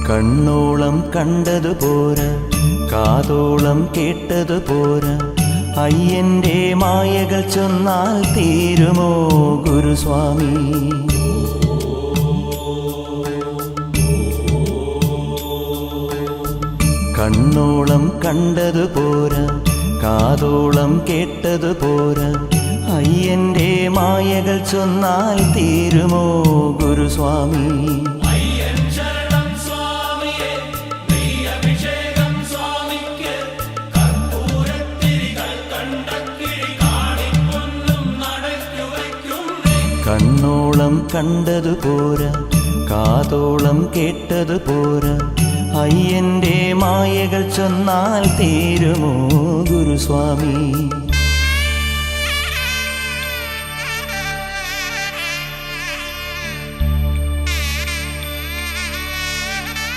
കണ്ണോളം കണ്ടതു പോരാ, കാതോളം കേട്ടതു പോരാ, അയ്യന്റെ മായകൾ ചൊന്നാൽ തീരുമോ ഗുരുസ്വാമി? കണ്ണോളം കണ്ടതു പോരാ, കാതോളം കേട്ടതു പോരാ, അയ്യന്റെ മായകൾ ചൊന്നാൽ തീരുമോ ഗുരുസ്വാമി? കണ്ണോളം കണ്ടതു പോരാ, കാതോളം കേട്ടതു പോരാ, അയ്യന്റെ മായകൾ ചൊന്നാൽ തീരുമോ ഗുരുസ്വാമി?